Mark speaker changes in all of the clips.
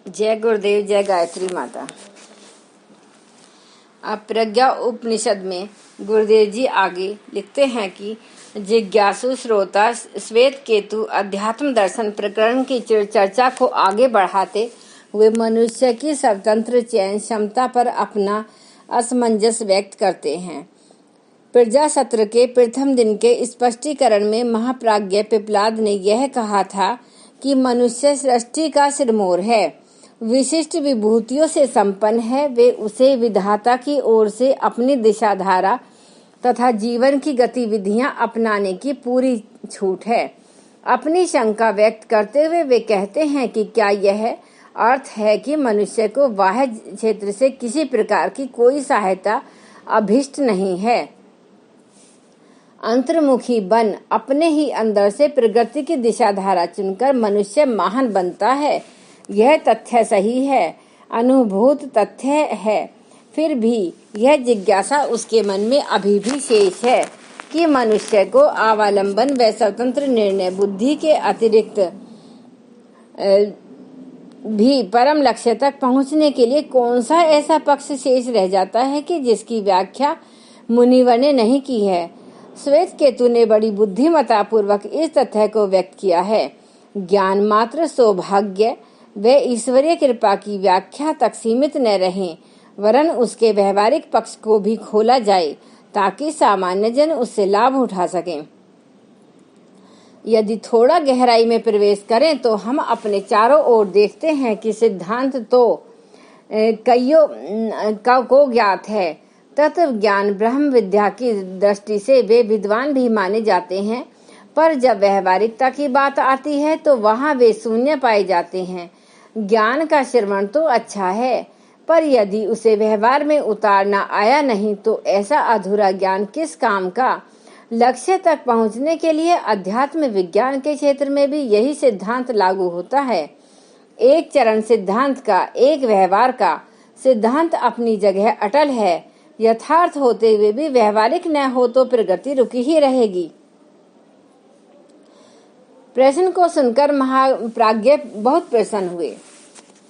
Speaker 1: जय गुरुदेव, जय गायत्री माता। अब प्रज्ञा उपनिषद में गुरुदेव जी आगे लिखते हैं कि जिज्ञासु श्रोता श्वेत केतु अध्यात्म दर्शन प्रकरण की चर्चा को आगे बढ़ाते हुए मनुष्य की स्वतंत्र चयन क्षमता पर अपना असमंजस व्यक्त करते हैं। प्रजा सत्र के प्रथम दिन के स्पष्टीकरण में महाप्राज्ञ पिपलाद ने यह कहा था कि मनुष्य सृष्टि का सिरमौर है, विशिष्ट विभूतियों से संपन्न है। वे उसे विधाता की ओर से अपनी दिशाधारा तथा जीवन की गतिविधियां अपनाने की पूरी छूट है। अपनी शंका व्यक्त करते हुए वे कहते हैं कि क्या यह अर्थ है कि मनुष्य को बाह्य क्षेत्र से किसी प्रकार की कोई सहायता अभिष्ट नहीं है। अंतर्मुखी बन अपने ही अंदर से प्रगति की दिशाधारा चुनकर मनुष्य महान बनता है। यह तथ्य सही है, अनुभूत तथ्य है। फिर भी यह जिज्ञासा उसके मन में अभी भी शेष है कि मनुष्य को अवलंबन व स्वतंत्र निर्णय बुद्धि के अतिरिक्त भी परम लक्ष्य तक पहुंचने के लिए कौन सा ऐसा पक्ष शेष रह जाता है कि जिसकी व्याख्या मुनिवर ने नहीं की है। श्वेत केतु ने बड़ी बुद्धिमत्ता पूर्वक इस तथ्य को व्यक्त किया है। ज्ञान मात्र सौभाग्य व ईश्वरीय कृपा की व्याख्या तक सीमित न रहे, वरन उसके व्यवहारिक पक्ष को भी खोला जाए ताकि सामान्य जन उससे लाभ उठा सकें। यदि थोड़ा गहराई में प्रवेश करें तो हम अपने चारों ओर देखते हैं कि सिद्धांत तो कईयों को ज्ञात है। तत्व ज्ञान ब्रह्म विद्या की दृष्टि से वे विद्वान भी माने जाते हैं, पर जब व्यवहारिकता की बात आती है तो वहाँ वे शून्य पाए जाते हैं। ज्ञान का श्रवण तो अच्छा है, पर यदि उसे व्यवहार में उतारना आया नहीं तो ऐसा अधूरा ज्ञान किस काम का। लक्ष्य तक पहुँचने के लिए अध्यात्म विज्ञान के क्षेत्र में भी यही सिद्धांत लागू होता है। एक चरण सिद्धांत का, एक व्यवहार का सिद्धांत अपनी जगह अटल है। यथार्थ होते हुए भी व्यवहारिक न हो तो प्रगति रुकी ही रहेगी। प्रश्न को सुनकर महाप्राज्ञ बहुत प्रसन्न हुए।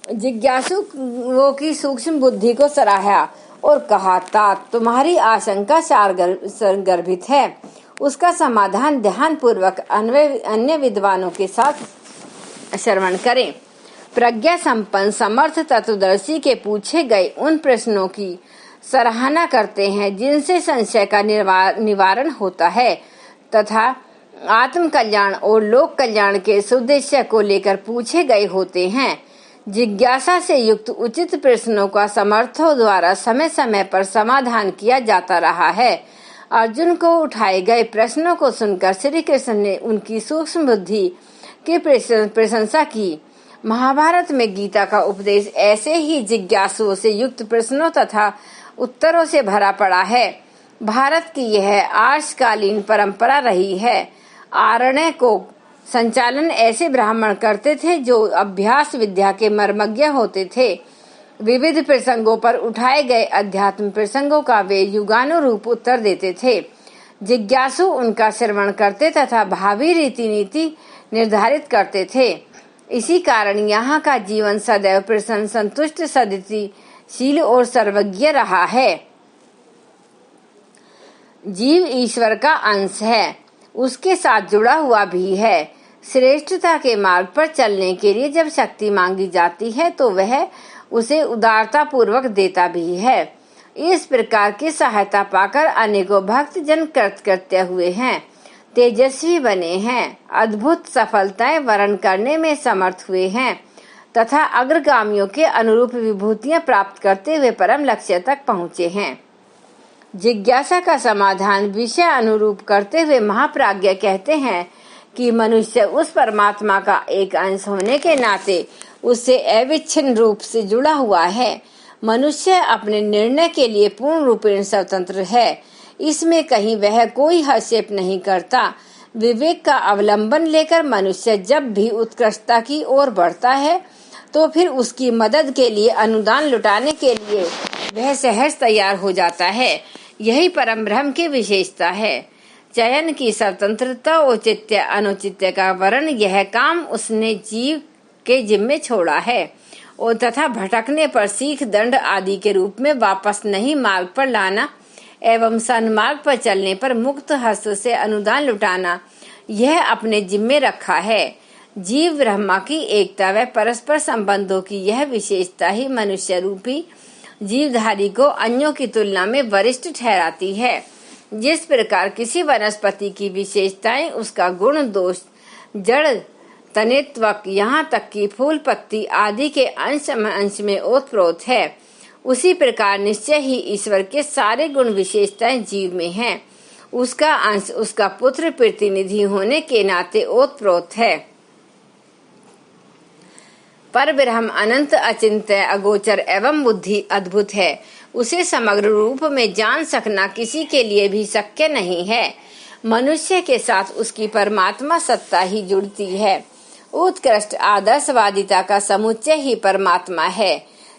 Speaker 1: जिज्ञासुओं की सूक्ष्म बुद्धि को सराहा और कहा, तात तुम्हारी आशंका सारगर्भित है। उसका समाधान ध्यान पूर्वक अन्य विद्वानों के साथ श्रवण करें। प्रज्ञा संपन्न समर्थ तत्वदर्शी के पूछे गए उन प्रश्नों की सराहना करते हैं जिनसे संशय का निवारण होता है तथा आत्म कल्याण और लोक कल्याण के उद्देश्य को लेकर पूछे गए होते हैं। जिज्ञासा से युक्त उचित प्रश्नों का समर्थों द्वारा समय समय पर समाधान किया जाता रहा है। अर्जुन को उठाए गए प्रश्नों को सुनकर श्री कृष्ण ने उनकी सूक्ष्म बुद्धि की प्रशंसा की। महाभारत में गीता का उपदेश ऐसे ही जिज्ञासुओं से युक्त प्रश्नों तथा उत्तरों से भरा पड़ा है। भारत की यह आर्षकालीन परंपरा रही है। आरण्य को संचालन ऐसे ब्राह्मण करते थे जो अभ्यास विद्या के मर्मज्ञ होते थे। विविध प्रसंगों पर उठाए गए अध्यात्म प्रसंगों का वे युगानुरूप उत्तर देते थे। जिज्ञासु उनका श्रवण करते तथा भावी रीति नीति निर्धारित करते थे। इसी कारण यहाँ का जीवन सदैव प्रसन्न, संतुष्ट, सदितिशील और सर्वज्ञ रहा है। जीव ईश्वर का अंश है, उसके साथ जुड़ा हुआ भी है। श्रेष्ठता के मार्ग पर चलने के लिए जब शक्ति मांगी जाती है तो वह उसे उदारता पूर्वक देता भी है। इस प्रकार की सहायता पाकर अनेकों भक्त जन कृतकृत्य हुए हैं, तेजस्वी बने हैं, अद्भुत सफलताएं वर्ण करने में समर्थ हुए हैं तथा अग्रगामियों के अनुरूप विभूतियां प्राप्त करते हुए परम लक्ष्य तक पहुँचे हैं। जिज्ञासा का समाधान विषय अनुरूप करते हुए महाप्राज्ञ कहते हैं कि मनुष्य उस परमात्मा का एक अंश होने के नाते उससे अविच्छिन्न रूप से जुड़ा हुआ है। मनुष्य अपने निर्णय के लिए पूर्ण रूपेण स्वतंत्र है। इसमें कहीं वह कोई हस्तक्षेप नहीं करता। विवेक का अवलंबन लेकर मनुष्य जब भी उत्कृष्टता की ओर बढ़ता है तो फिर उसकी मदद के लिए अनुदान लुटाने के लिए वह सहज तैयार हो जाता है। यही परम ब्रह्म की विशेषता है। चयन की स्वतंत्रता, औचित्य अनुचित्य का वर्ण, यह काम उसने जीव के जिम्मे छोड़ा है और तथा भटकने पर सीख दंड आदि के रूप में वापस नहीं मार्ग पर लाना एवं सन्मार्ग पर चलने पर मुक्त हस्त से अनुदान लुटाना, यह अपने जिम्मे रखा है। जीव ब्रह्मा की एकता व परस्पर संबंधों की यह विशेषता ही मनुष्य रूपी जीवधारी को अन्यों की तुलना में वरिष्ठ ठहराती है। जिस प्रकार किसी वनस्पति की विशेषताएं उसका गुण दोष जड़ तनित्वक यहाँ तक कि फूल पत्ती आदि के अंश में ओतप्रोत है, उसी प्रकार निश्चय ही ईश्वर के सारे गुण विशेषताएं जीव में हैं। उसका अंश उसका पुत्र प्रतिनिधि होने के नाते ओतप्रोत है। पर ब्रह्म अनंत अचिंत्य अगोचर एवं बुद्धि अद्भुत है। उसे समग्र रूप में जान सकना किसी के लिए भी शक्य नहीं है। मनुष्य के साथ उसकी परमात्मा सत्ता ही जुड़ती है। उत्कृष्ट आदर्शवादिता का समुच्चय ही परमात्मा है।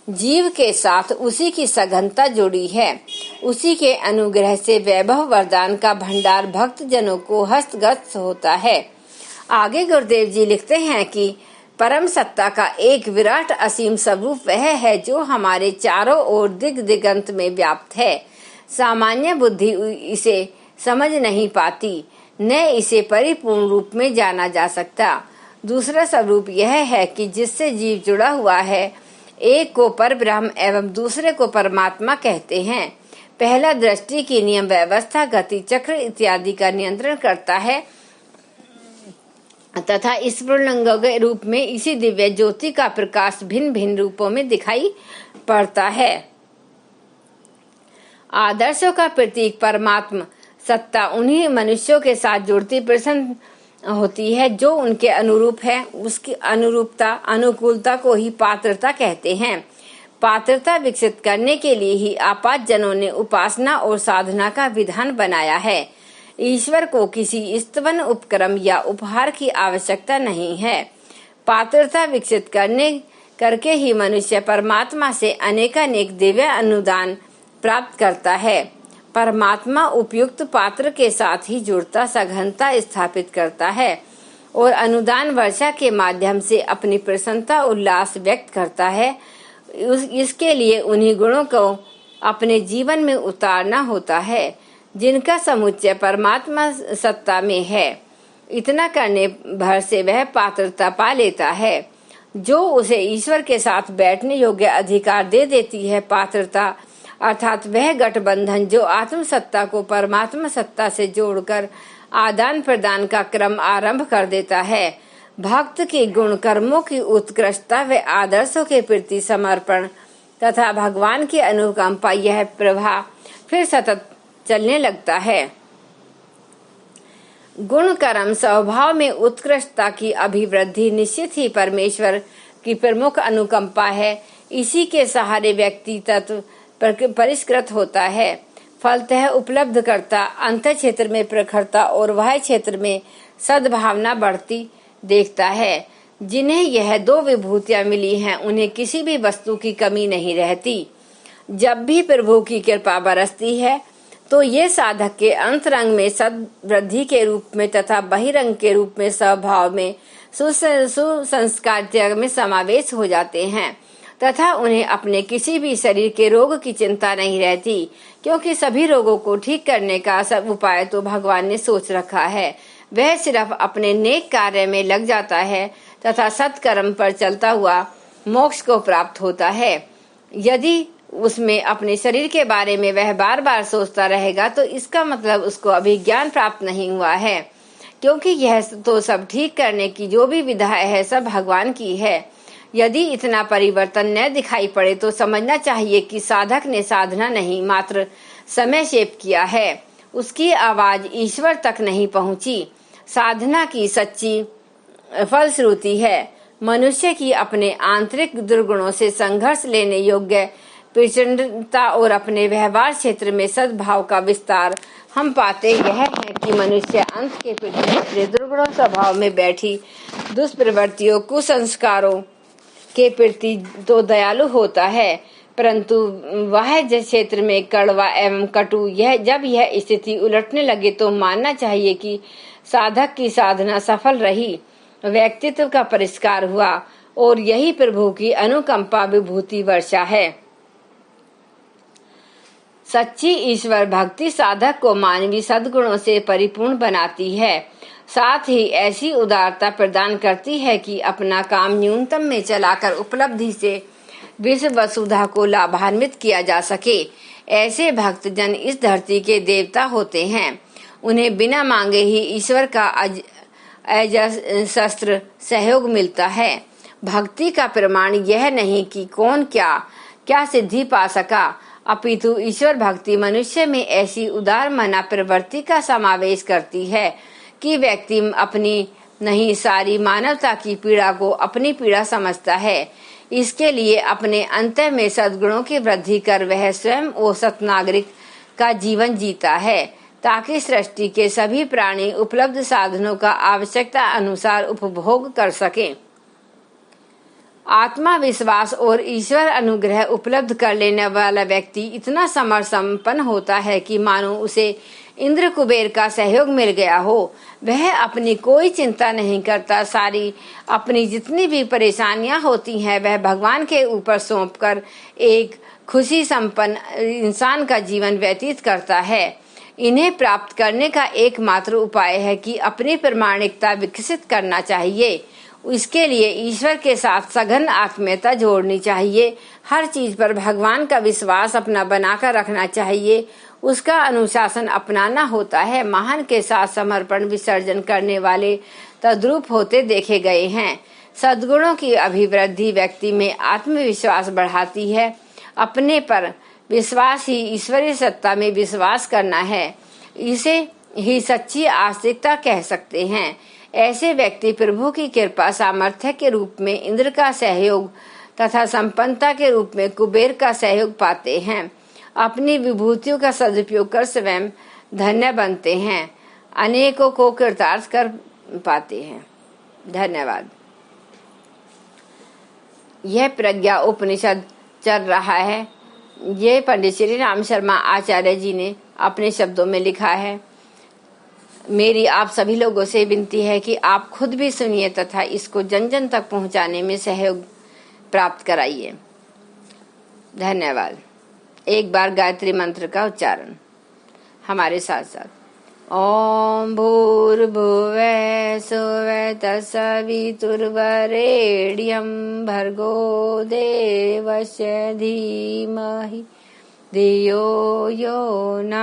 Speaker 1: जीव के साथ उसी की सघनता जुड़ी है। उसी के अनुग्रह से वैभव वरदान का भंडार भक्त जनों को हस्तगत होता है। आगे गुरुदेव जी लिखते हैं कि परम सत्ता का एक विराट असीम स्वरूप वह है जो हमारे चारों ओर दिगंत में व्याप्त है। सामान्य बुद्धि इसे समझ नहीं पाती, न इसे परिपूर्ण रूप में जाना जा सकता। दूसरा स्वरूप यह है कि जिससे जीव जुड़ा हुआ है, एक को परब्रह्म एवं दूसरे को परमात्मा कहते हैं। पहला दृष्टि की नियम व्यवस्था, गति चक्र इत्यादि का नियंत्रण करता है तथा इस पूर्णांग के रूप में इसी दिव्य ज्योति का प्रकाश भिन्न भिन्न रूपों में दिखाई पड़ता है। आदर्शों का प्रतीक परमात्मा सत्ता उन्हीं मनुष्यों के साथ जुड़ती प्रसन्न होती है जो उनके अनुरूप है। उसकी अनुरूपता अनुकूलता को ही पात्रता कहते हैं। पात्रता विकसित करने के लिए ही आपात जनों ने उपासना और साधना का विधान बनाया है। ईश्वर को किसी स्तवन उपक्रम या उपहार की आवश्यकता नहीं है। पात्रता विकसित करके ही मनुष्य परमात्मा से अनेकानेक दिव्य अनुदान प्राप्त करता है। परमात्मा उपयुक्त पात्र के साथ ही जुड़ता सघनता स्थापित करता है और अनुदान वर्षा के माध्यम से अपनी प्रसन्नता उल्लास व्यक्त करता है। इसके लिए उन्हीं गुणों को अपने जीवन में उतारना होता है जिनका समुच्चय परमात्मा सत्ता में है। इतना करने भर से वह पात्रता पा लेता है जो उसे ईश्वर के साथ बैठने योग्य अधिकार दे देती है। पात्रता अर्थात वह गठबंधन जो आत्म सत्ता को परमात्मा सत्ता से जोड़कर आदान प्रदान का क्रम आरंभ कर देता है। भक्त के गुण कर्मों की उत्कृष्टता व आदर्शों के प्रति समर्पण तथा भगवान की अनुकंपा, यह प्रवाह फिर सतत चलने लगता है। गुण कर्म स्वभाव में उत्कृष्टता की अभिवृद्धि निश्चित ही परमेश्वर की प्रमुख अनुकंपा है। इसी के सहारे व्यक्ति तत्व परिष्कृत होता है, फलतः उपलब्ध करता, अंतर क्षेत्र में प्रखरता और बाह्य क्षेत्र में सद्भावना बढ़ती देखता है। जिन्हें यह दो विभूतियां मिली हैं, उन्हें किसी भी वस्तु की कमी नहीं रहती। जब भी प्रभु की कृपा बरसती है तो ये साधक के अंतरंग में सद्वृद्धि के रूप में तथा बहिरंग के रूप में स्वभाव में सुसंस्कार में समावेश हो जाते हैं तथा उन्हें अपने किसी भी शरीर के रोग की चिंता नहीं रहती, क्योंकि सभी रोगों को ठीक करने का सब उपाय तो भगवान ने सोच रखा है। वह सिर्फ अपने नेक कार्य में लग जाता है तथा सत्कर्म पर चलता हुआ मोक्ष को प्राप्त होता है। यदि उसमें अपने शरीर के बारे में वह बार बार सोचता रहेगा तो इसका मतलब उसको अभी ज्ञान प्राप्त नहीं हुआ है, क्योंकि यह तो सब ठीक करने की जो भी विधा है सब भगवान की है। यदि इतना परिवर्तन न दिखाई पड़े तो समझना चाहिए कि साधक ने साधना नहीं मात्र समय शेप किया है, उसकी आवाज ईश्वर तक नहीं पहुंची। साधना की सच्ची फलश्रुति है मनुष्य की अपने आंतरिक दुर्गुणों से संघर्ष लेने योग्य प्रचंडता और अपने व्यवहार क्षेत्र में सद्भाव का विस्तार। हम पाते यह है कि मनुष्य अंत के प्रति अपने दुर्गुण स्वभाव में बैठी दुष्प्रवृत्तियों कुसंस्कारों के प्रति तो दयालु होता है, परंतु वह क्षेत्र में कड़वा एवं कटु जब यह स्थिति उलटने लगे तो मानना चाहिए कि साधक की साधना सफल रही, व्यक्तित्व का परिष्कार हुआ और यही प्रभु की अनुकंपा विभूति वर्षा है। सच्ची ईश्वर भक्ति साधक को मानवीय सद्गुणों से परिपूर्ण बनाती है, साथ ही ऐसी उदारता प्रदान करती है कि अपना काम न्यूनतम में चलाकर उपलब्धि से विश्व वसुधा को लाभान्वित किया जा सके। ऐसे भक्त जन इस धरती के देवता होते हैं। उन्हें बिना मांगे ही ईश्वर का अजस्र सहयोग मिलता है। भक्ति का प्रमाण यह नहीं कि कौन क्या सिद्धि पा सका, अपितु ईश्वर भक्ति मनुष्य में ऐसी उदार मना प्रवृत्ति का समावेश करती है कि व्यक्ति अपनी नहीं सारी मानवता की पीड़ा को अपनी पीड़ा समझता है। इसके लिए अपने अंतर में सद्गुणों की वृद्धि कर वह स्वयं औसत नागरिक का जीवन जीता है, ताकि सृष्टि के सभी प्राणी उपलब्ध साधनों का आवश्यकता अनुसार उपभोग कर सकें। आत्मा विश्वास और ईश्वर अनुग्रह उपलब्ध कर लेने वाला व्यक्ति इतना समर्थ संपन्न होता है कि मानो उसे इंद्र कुबेर का सहयोग मिल गया हो। वह अपनी कोई चिंता नहीं करता, सारी अपनी जितनी भी परेशानियां होती हैं वह भगवान के ऊपर सौंपकर एक खुशी संपन्न इंसान का जीवन व्यतीत करता है। इन्हें प्राप्त करने का एकमात्र उपाय है कि अपनी प्रामाणिकता विकसित करना चाहिए। इसके लिए ईश्वर के साथ सघन आत्मीयता जोड़नी चाहिए। हर चीज पर भगवान का विश्वास अपना बनाकर रखना चाहिए। उसका अनुशासन अपनाना होता है। महान के साथ समर्पण विसर्जन करने वाले तद्रूप होते देखे गए हैं। सद्गुणों की अभिवृद्धि व्यक्ति में आत्मविश्वास बढ़ाती है। अपने पर विश्वास ही ईश्वरीय सत्ता में विश्वास करना है। इसे ही सच्ची आस्तिकता कह सकते हैं। ऐसे व्यक्ति प्रभु की कृपा सामर्थ्य के रूप में इंद्र का सहयोग तथा संपन्नता के रूप में कुबेर का सहयोग पाते हैं। अपनी विभूतियों का सदुपयोग कर स्वयं धन्य बनते हैं, अनेकों को कृतार्थ कर पाते हैं। धन्यवाद। यह प्रज्ञा उपनिषद चल रहा है। ये पंडित श्री राम शर्मा आचार्य जी ने अपने शब्दों में लिखा है। मेरी आप सभी लोगों से विनती है कि आप खुद भी सुनिए तथा इसको जन जन तक पहुंचाने में सहयोग प्राप्त कराइए। धन्यवाद। एक बार गायत्री मंत्र का उच्चारण हमारे साथ साथ। ओम भूर्भुवः सुवः तत्सवितुर्वरेण्यं भर्गो देवस्य धीमहि धियो यो न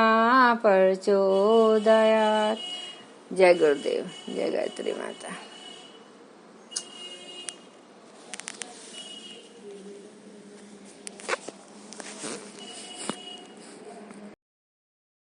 Speaker 1: प्रचोदयात्। जय गुरुदेव, जय गायत्री माता।